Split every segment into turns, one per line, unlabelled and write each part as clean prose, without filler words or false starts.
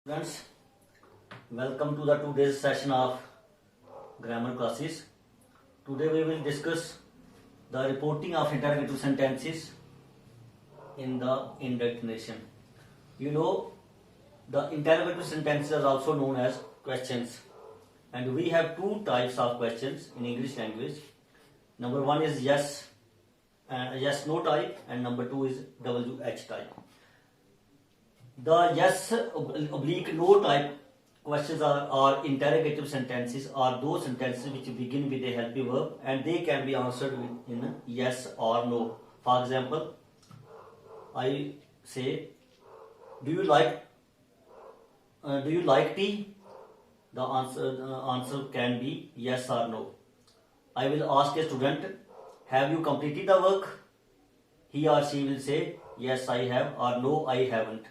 Students, welcome to the today's session of grammar classes. Today we will discuss the reporting of interrogative sentences in the indirect narration. You know, the interrogative sentences are also known as questions, and we have two types of questions in English language. Number one is yes no type, and number two is WH type. The yes oblique no type questions are interrogative sentences, are those sentences which begin with a helping verb and they can be answered in yes or no. For example, I say, do you like tea? The answer can be yes or no. I will ask a student, have you completed the work? He or she will say, yes I have, or no I haven't.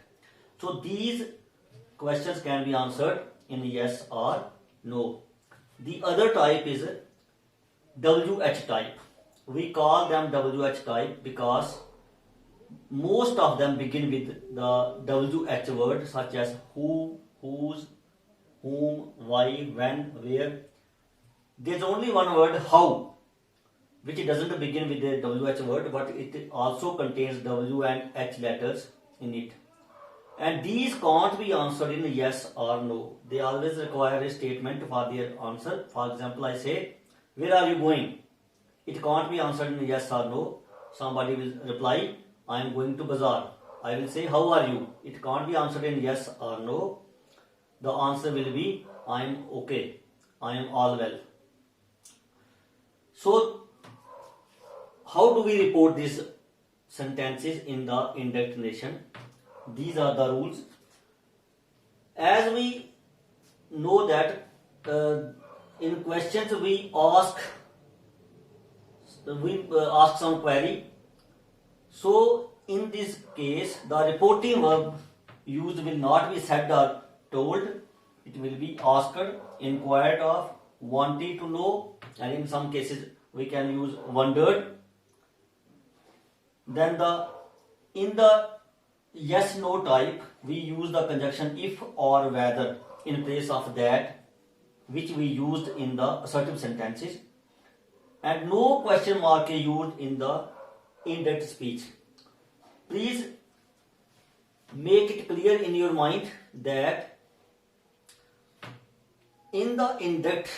So these questions can be answered in yes or no. The other type is WH type. We call them WH type because most of them begin with the WH word, such as who, whose, whom, why, when, where. There's only one word, how, which doesn't begin with the WH word, but it also contains W and H letters in it. And these can't be answered in yes or no. They always require a statement for their answer. For example, I say, where are you going? It can't be answered in yes or no. Somebody will reply, I am going to bazaar. I will say, how are you? It can't be answered in yes or no. The answer will be, I am okay. I am all well. So, how do we report these sentences in the indirect narration? These are the rules. As we know that in questions we ask some query. So in this case, the reporting verb used will not be said or told. It will be asked, inquired of, wanted to know, and in some cases we can use wondered. Then in the yes no type, we use the conjunction if or whether in place of that, which we used in the assertive sentences, and no question mark is used in the indirect speech. Please make it clear in your mind that in the indirect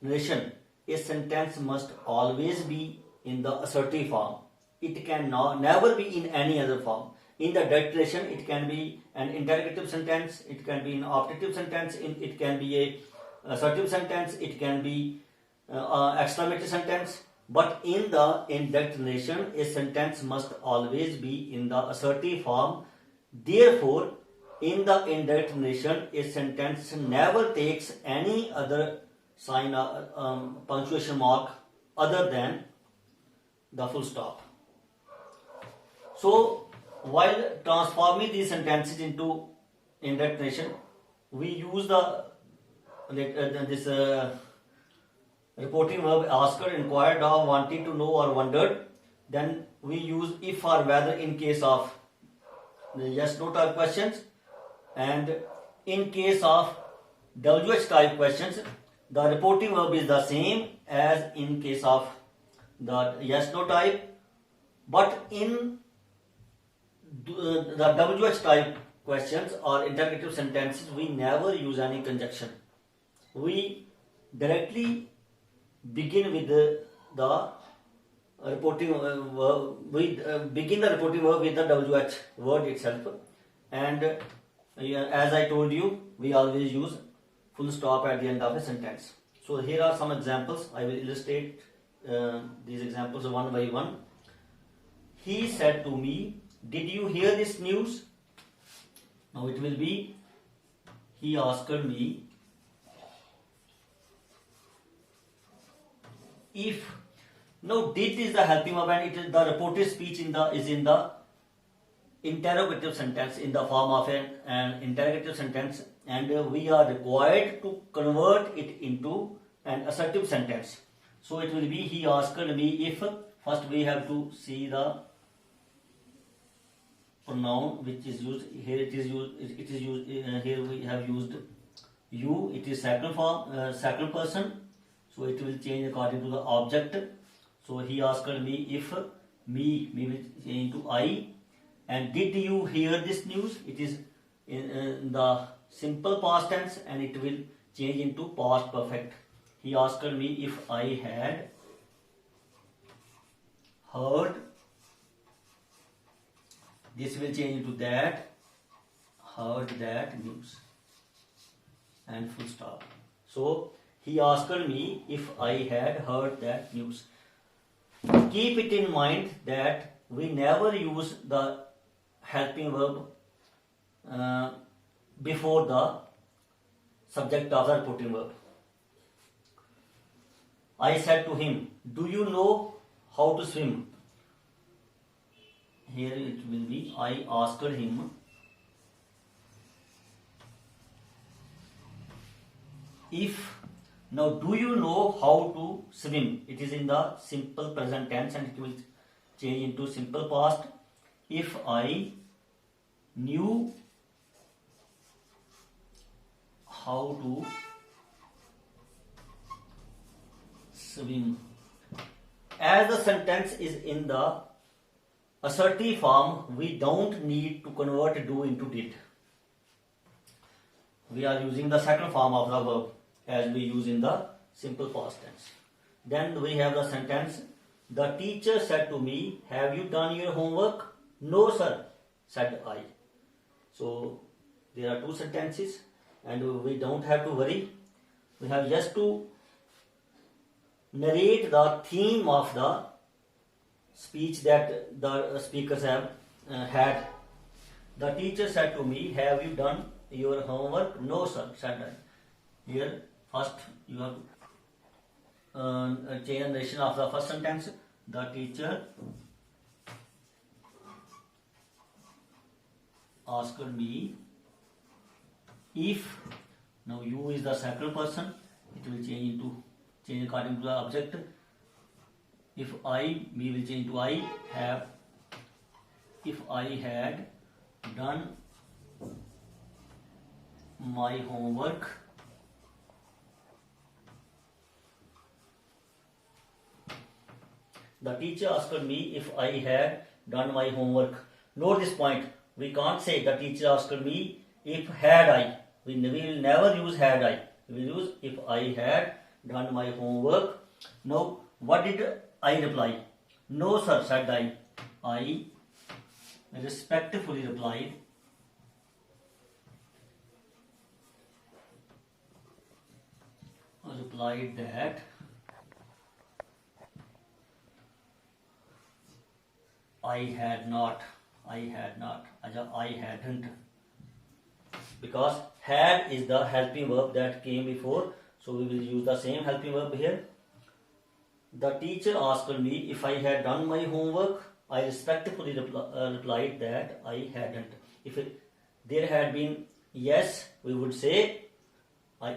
narration, a sentence must always be in the assertive form. It can never be in any other form. In the direct narration, it can be an interrogative sentence, it can be an optative sentence, it can be a assertive sentence, it can be exclamatory sentence. But in the indirect narration, a sentence must always be in the assertive form. Therefore, in the indirect narration, a sentence never takes any other sign or punctuation mark other than the full stop. So, while transforming these sentences into indirect narration, we use this reporting verb asked, inquired of, wanted to know or wondered. Then we use if or whether in case of the yes no type questions, and in case of WH type questions, the reporting verb is the same as in case of the yes no type, but in the WH type questions or interrogative sentences, we never use any conjunction. We directly begin with the reporting verb. We begin the reporting verb with the WH word itself, and as I told you, we always use full stop at the end of a sentence. So here are some examples. I will illustrate these examples one by one. He said to me, did you hear this news? Now it will be, he asked me, if. Now did is the helping verb and it is the reported speech is in the interrogative sentence, in the form of an interrogative sentence, and we are required to convert it into an assertive sentence. So it will be, he asked me if. First we have to see the pronoun which is used here. It is used here. We have used you. It is second form, second person, so it will change according to the object. So he asked me if me will change to I. And did you hear this news? It is in the simple past tense and it will change into past perfect. He asked me if I had heard. This will change into that, heard that news, and full stop. So he asked me if I had heard that news. Keep it in mind that we never use the helping verb before the subject of the reporting verb. I said to him, do you know how to swim? Here it will be I asked him if. Now do you know how to swim? It is in the simple present tense and it will change into simple past. If I knew how to swim. As the sentence is in the assertive form, we don't need to convert do into did. We are using the second form of the verb as we use in the simple past tense. Then we have the sentence, the teacher said to me, have you done your homework? No sir, said I. So there are two sentences and we don't have to worry. We have just to narrate the theme of the speech that the speakers have had. The teacher said to me, have you done your homework? No sir, said I. Here first you have change the narration of the first sentence. The teacher asked me if. Now you is the second person, it will change according to the object. If I, me will change to I have. If I had done my homework, the teacher asked me if I had done my homework. Note this point. We can't say the teacher asked me if had I. We will never use had I. We will use if I had done my homework. Now, what did I reply? No sir, said I. I respectfully replied, that I had not. I hadn't. Because had is the helping verb that came before, so we will use the same helping verb here. The teacher asked me if I had done my homework. I respectfully replied that I hadn't. If there had been yes, we would say I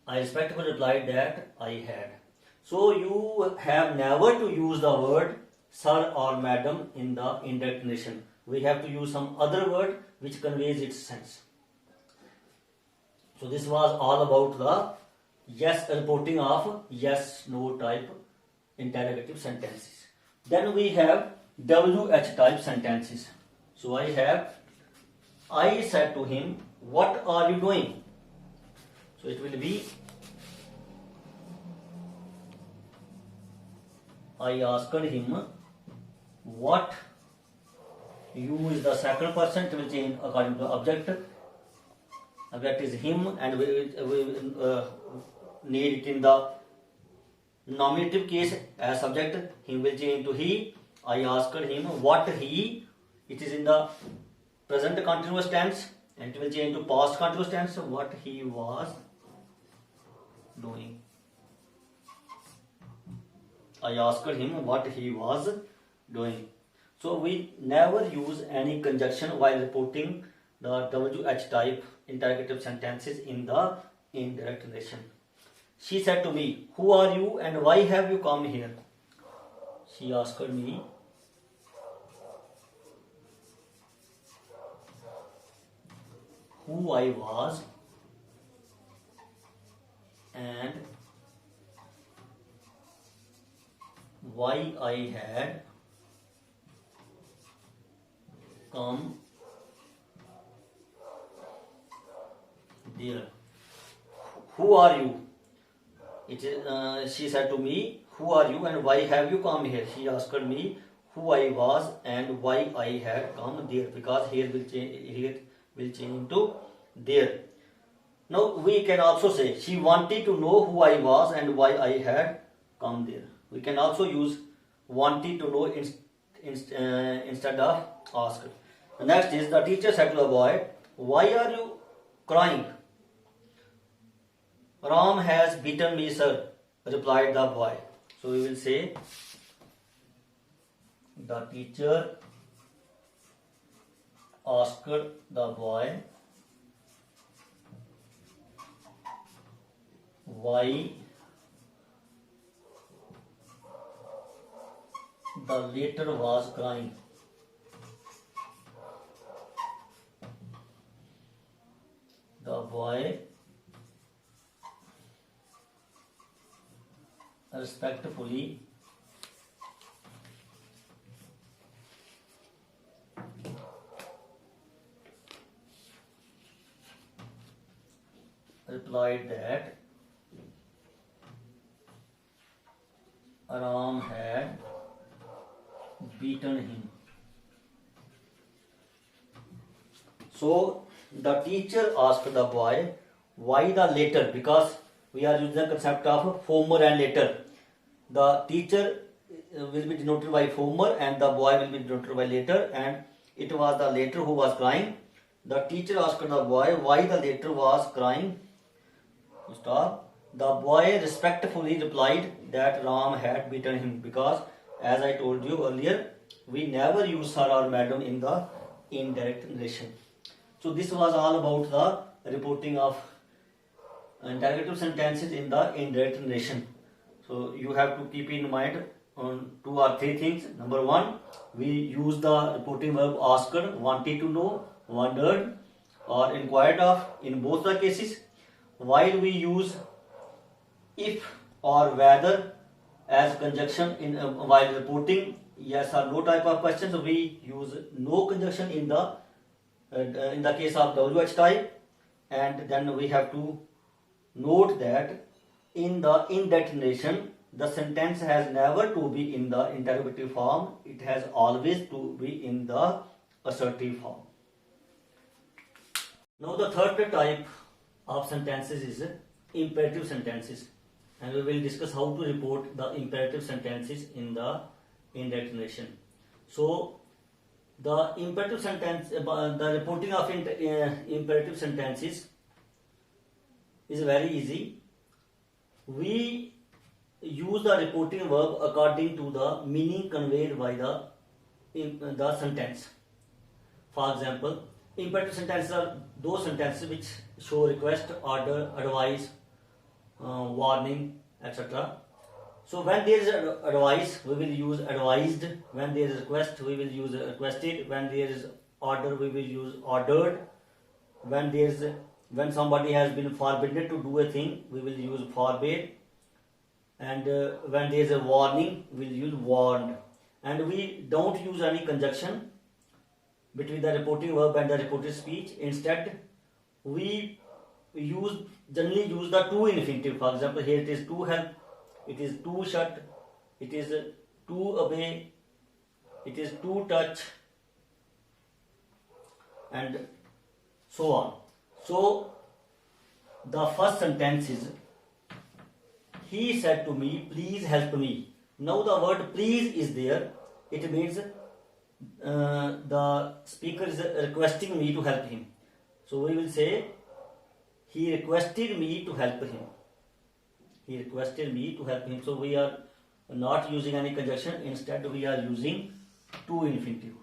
respectfully replied that I had. So you have never to use the word sir or madam in the indirect narration. We have to use some other word which conveys its sense. So this was all about the yes reporting of yes no type interrogative sentences. Then we have WH type sentences. So I have, I said to him, what are you doing? So it will be, I asked him what. You is the second person, it will change according to the object. Object is him and we need it in the nominative case as subject. Him will change to he. I asked him what he. It is in the present continuous tense and it will change to past continuous tense. What he was doing. I asked him what he was doing. So we never use any conjunction while reporting the WH type interrogative sentences in the indirect narration. She said to me, who are you and why have you come here? She asked me, who I was and why I had come there. Who are you? She said to me, who are you and why have you come here? She asked me who I was and why I had come there, because here will change to there. Now we can also say she wanted to know who I was and why I had come there. We can also use wanted to know instead of asked. The next is the teacher said to the boy, why are you crying? Ram has beaten me, sir, replied the boy. So we will say the teacher asked the boy why the latter was crying. The boy respectfully replied that Ram had beaten him. So the teacher asked the boy why the later, because we are using the concept of former and later. The teacher will be denoted by former and the boy will be denoted by later, and it was the later who was crying. The teacher asked the boy why the later was crying. Stop. The boy respectfully replied that Ram had beaten him, because as I told you earlier, we never use sir or madam in the indirect narration. So this was all about the reporting of interrogative sentences in the indirect narration. So you have to keep in mind on 2 or 3 things. Number 1, we use the reporting verb asked, wanted to know, wondered, or inquired of in both the cases. While we use if or whether as conjunction in while reporting yes or no type of questions, we use no conjunction in the case of WH type, and then we have to note that in the indirect narration the sentence has never to be in the interrogative form, it has always to be in the assertive form. Now the third type of sentences is imperative sentences, and we will discuss how to report the imperative sentences in the indirect narration. So the imperative sentence, the reporting of imperative sentences is very easy. We use the reporting verb according to the meaning conveyed by the sentence. For example, imperative sentences are those sentences which show request, order, advice, warning, etc. So when there is advice, we will use advised. When there is request, we will use requested. When there is order, we will use ordered. When somebody has been forbidden to do a thing, we will use forbade. And when there is a warning, we will use warned. And we don't use any conjunction between the reporting verb and the reported speech. Instead, we generally use the to infinitive. For example, here it is to help, it is to shut, it is to obey, it is to touch, and so on. So the first sentence is, he said to me, please help me. Now the word please is there. It means the speaker is requesting me to help him. So we will say, he requested me to help him. He requested me to help him. So we are not using any conjunction. Instead, we are using to infinitive.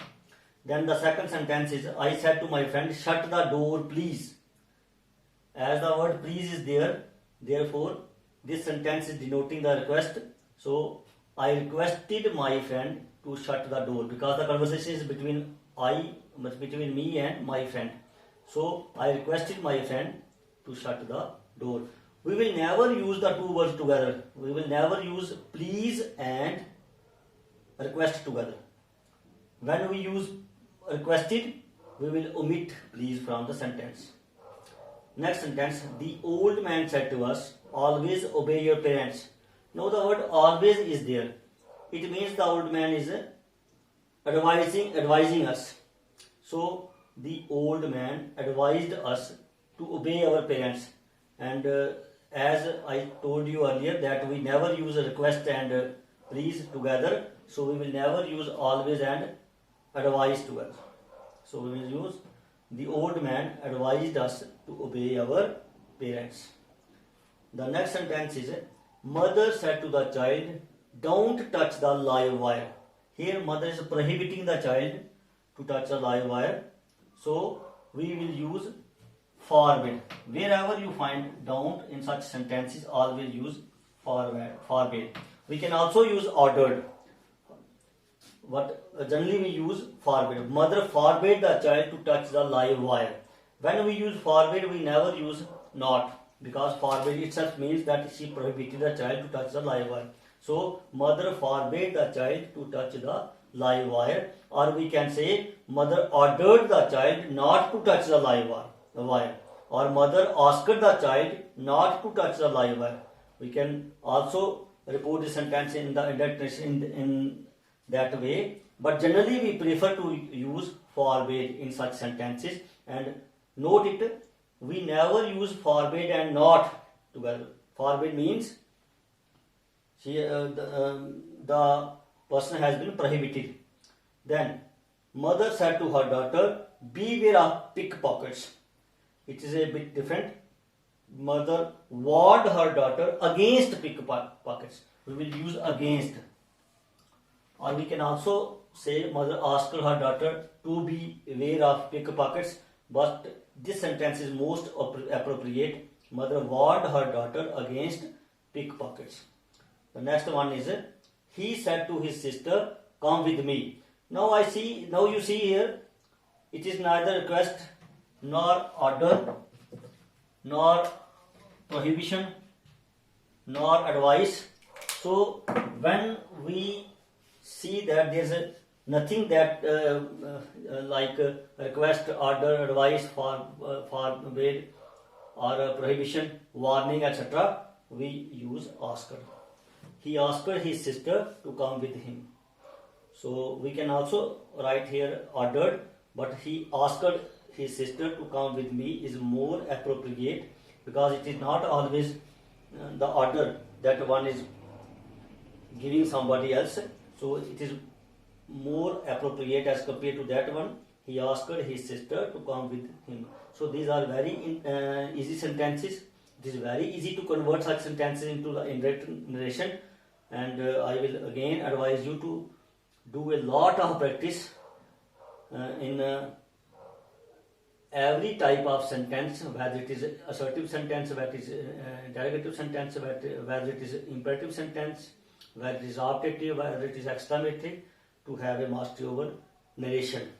Then the second sentence is, I said to my friend, shut the door, please. As the word please is there, therefore, this sentence is denoting the request. So I requested my friend to shut the door, because the conversation is between me and my friend. So I requested my friend to shut the door. We will never use the two words together. We will never use please and request together. When we use requested, we will omit please from the sentence. Next sentence, the old man said to us, always obey your parents. Now the word always is there. It means the old man is advising us. So the old man advised us to obey our parents. And as I told you earlier that we never use request and please together. So we will never use always and advise together. So we will use the old man advised us to obey our parents. The next sentence is, mother said to the child, don't touch the live wire. Here mother is prohibiting the child to touch the live wire. So we will use forbid. Wherever you find don't in such sentences, always use forbid. We can also use ordered. But generally we use forbid. Mother forbade the child to touch the live wire. When we use forbid, we never use not, because forbid itself means that she prohibited the child to touch the live wire. So mother forbade the child to touch the live wire, or we can say mother ordered the child not to touch the live wire, or mother asked the child not to touch the live wire. We can also report the sentence in that way, but generally we prefer to use forbade in such sentences. And note it, we never use forbade and not together. Forbade means the person has been prohibited. Then mother said to her daughter, beware of pickpockets. It is a bit different. Mother warned her daughter against pickpockets. We will use against. Or we can also say mother asked her daughter to be aware of pickpockets, but this sentence is most appropriate. Mother warned her daughter against pickpockets. The next one is, he said to his sister, come with me. Now you see here, it is neither request nor order nor prohibition nor advice. So when we see that there is nothing that like request, order, advice, forbid or prohibition, warning, etc., we use asked. He asked his sister to come with him. So we can also write here ordered, but he asked his sister to come with me is more appropriate, because it is not always the order that one is giving somebody else. So it is more appropriate as compared to that one. He asked his sister to come with him. So these are very easy sentences. It is very easy to convert such sentences into the indirect narration. And I will again advise you to do a lot of practice in every type of sentence, whether it is assertive sentence, whether it is interrogative sentence, whether it is imperative sentence, whether it is optative, whether it is exclamative, to have a mastery over narration.